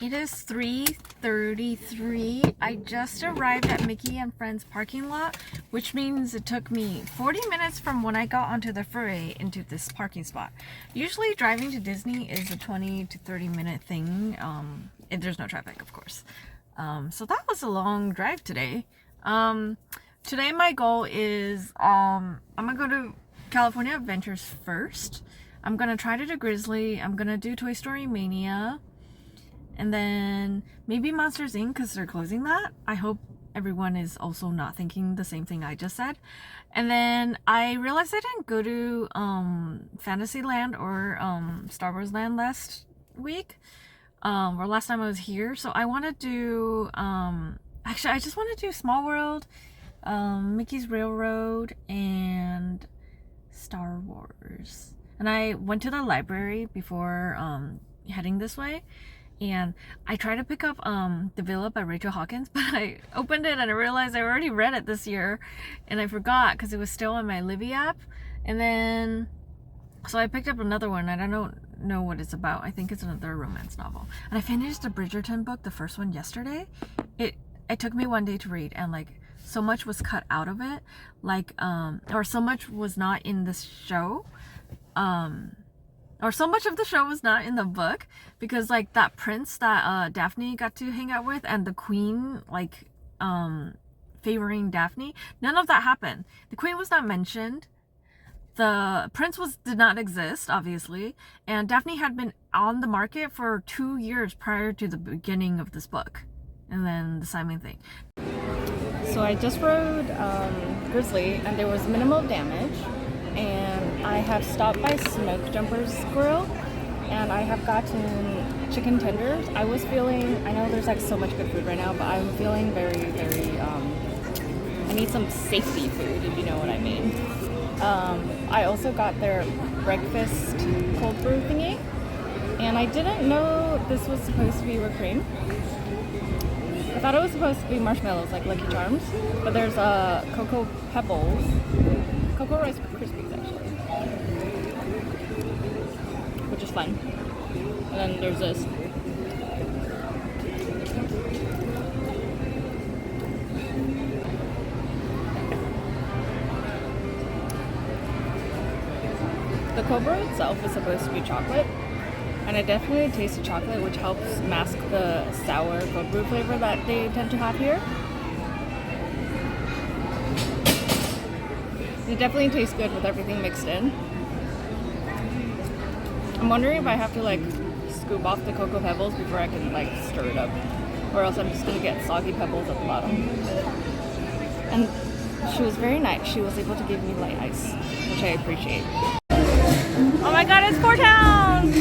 It is 3:33. I just arrived at Mickey and Friends parking lot, which means it took me 40 minutes from when I got onto the freeway into this parking spot. Usually driving to Disney is a 20 to 30 minute thing, if there's no traffic, of course. So that was a long drive today. Today my goal is, I'm gonna go to California Adventures first. I'm gonna try to do Grizzly. I'm gonna do Toy Story Mania. And then maybe Monsters Inc. because they're closing that. I hope everyone is also not thinking the same thing I just said. And then I realized I didn't go to Fantasyland or Star Wars Land last week. Or last time I was here. So I want to do, actually I just want to do Small World, Mickey's Railroad, and Star Wars. And I went to the library before heading this way. And I tried to pick up The Villa by Rachel Hawkins, but I opened it and I realized I already read it this year. And I forgot because it was still on my Libby app. And then, so I picked up another one. I don't know what it's about. I think it's another romance novel. And I finished the Bridgerton book, the first one, yesterday. It took me one day to read, and like so much was cut out of it. Like, or so much was not in the show. Or so much of the show was not in the book, because like that prince that Daphne got to hang out with and the queen like favoring Daphne, none of that happened. The queen was not mentioned. The prince did not exist, obviously, and Daphne had been on the market for 2 years prior to the beginning of this book, and then the Simon thing. So I just rode Grizzly and there was minimal damage. And I have stopped by Smoke Jumper's Grill, and I have gotten chicken tenders. I was feeling, I know there's like so much good food right now, but I'm feeling very, I need some safety food, if you know what I mean. I also got their breakfast cold brew thingy, and I didn't know this was supposed to be whipped cream. I thought it was supposed to be marshmallows like Lucky Charms, but there's Cocoa Pebbles. Cocoa Rice Krispies, actually, which is fun. And then there's this. The Cobra itself is supposed to be chocolate, and I definitely taste the chocolate, which helps mask the sour cold brew flavor that they tend to have here. It definitely tastes good with everything mixed in. I'm wondering if I have to like scoop off the Cocoa Pebbles before I can like stir it up, or else I'm just gonna get soggy pebbles at the bottom. And she was very nice. She was able to give me light ice, which I appreciate. Oh my god, it's Four Towns!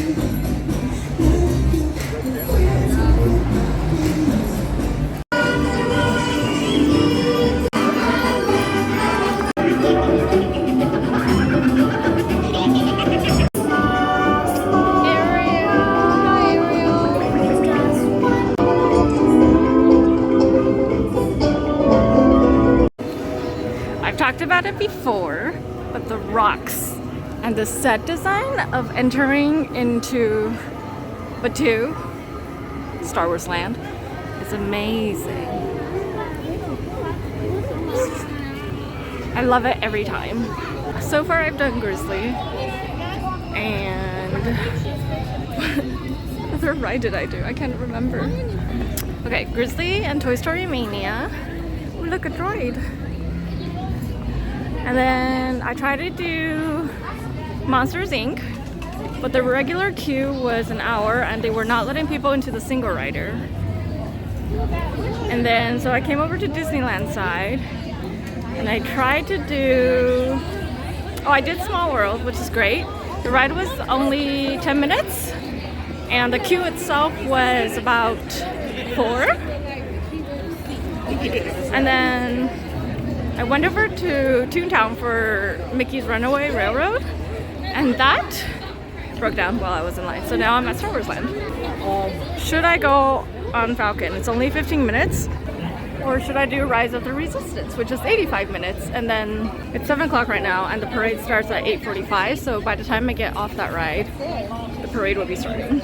Talked about it before, but the rocks and the set design of entering into Batuu, Star Wars Land, is amazing. I love it every time. So far I've done Grizzly, and what other ride did I do? I can't remember. Okay, Grizzly and Toy Story Mania. Oh, look, a droid. And then I tried to do Monsters Inc., but the regular queue was an hour and they were not letting people into the single rider. And then so I came over to Disneyland side and I tried to do, I did Small World, which is great. The ride was only 10 minutes and the queue itself was about 4. And then I went over to Toontown for Mickey's Runaway Railroad, and that broke down while I was in line. So now I'm at Star Wars Land. Should I go on Falcon? It's only 15 minutes. Or should I do Rise of the Resistance, which is 85 minutes? And then it's 7 o'clock right now, and the parade starts at 8:45. So by the time I get off that ride, the parade will be starting.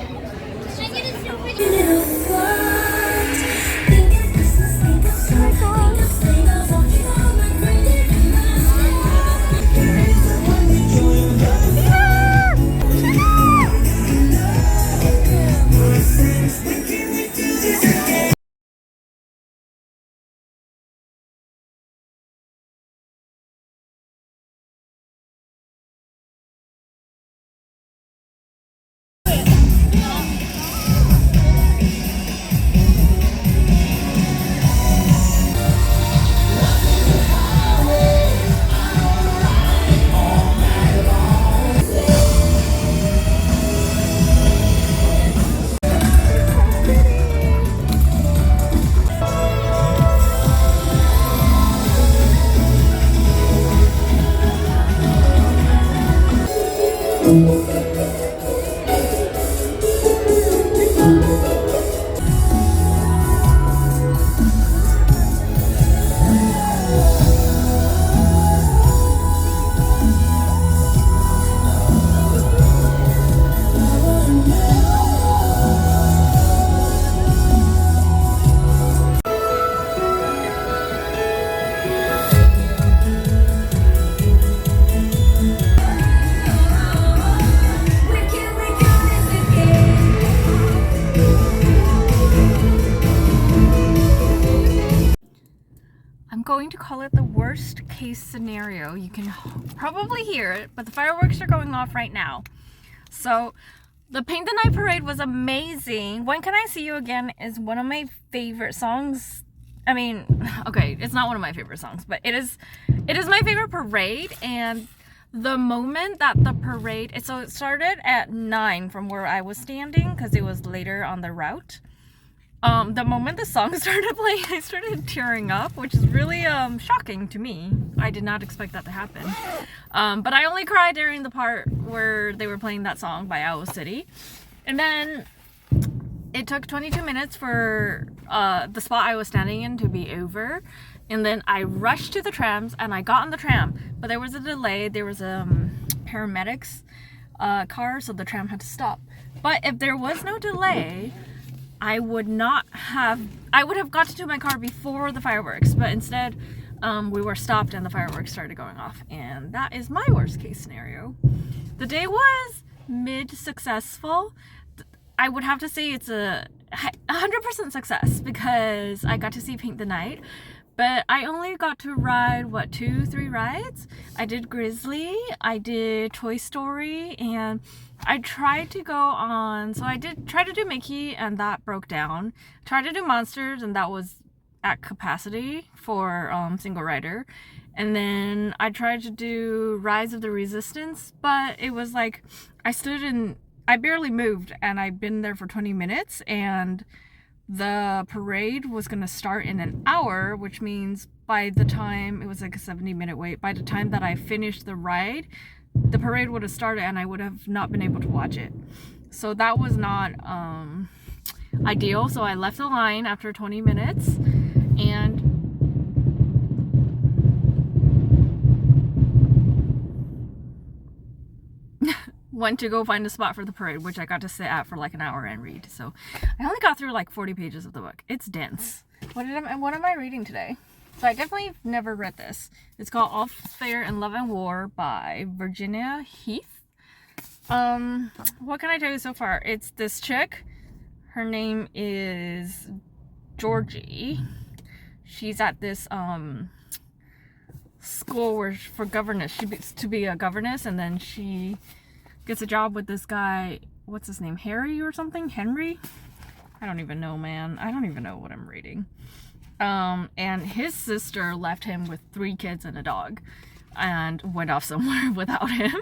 going to call it the worst case scenario. You can probably hear it, but the fireworks are going off right now. So the Paint the Night Parade was amazing. When Can I See You Again is one of my favorite songs. I mean, okay, it's not one of my favorite songs, but it is my favorite parade. And the moment that the parade, so it started at 9 from where I was standing because it was later on the route. The moment the song started playing, I started tearing up, which is really shocking to me. I did not expect that to happen. But I only cried during the part where they were playing that song by Owl City. And then it took 22 minutes for the spot I was standing in to be over. And then I rushed to the trams and I got on the tram. But there was a delay. There was a paramedics car, so the tram had to stop. But if there was no delay, I would have gotten to my car before the fireworks, but instead we were stopped and the fireworks started going off, and that is my worst case scenario. The day was mid-successful. I would have to say it's a 100% success because I got to see Paint the Night, but I only got to ride, 2-3 rides? I did Grizzly, I did Toy Story, and I tried to go on, so I did try to do Mickey, and that broke down. Tried to do Monsters, and that was at capacity for single rider. And then I tried to do Rise of the Resistance, but it was like, I barely moved, and I'd been there for 20 minutes, and the parade was going to start in an hour, which means by the time, it was like a 70-minute wait, by the time that I finished the ride, the parade would have started and I would have not been able to watch it. So that was not ideal. So I left the line after 20 minutes and went to go find a spot for the parade, which I got to sit at for like an hour and read. So I only got through like 40 pages of the book. It's dense. What am I reading today? So I definitely never read this. It's called All Fair in Love and War by Virginia Heath. What can I tell you so far? It's this chick. Her name is Georgie. She's at this school where for governess. She gets to be a governess, and then she gets a job with this guy, what's his name, Harry or something? Henry? I don't even know, man. I don't even know what I'm reading. And his sister left him with 3 kids and a dog and went off somewhere without him.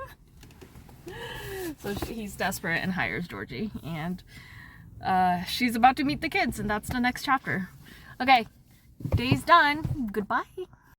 So he's desperate and hires Georgie. And she's about to meet the kids, and that's the next chapter. Okay, day's done. Goodbye.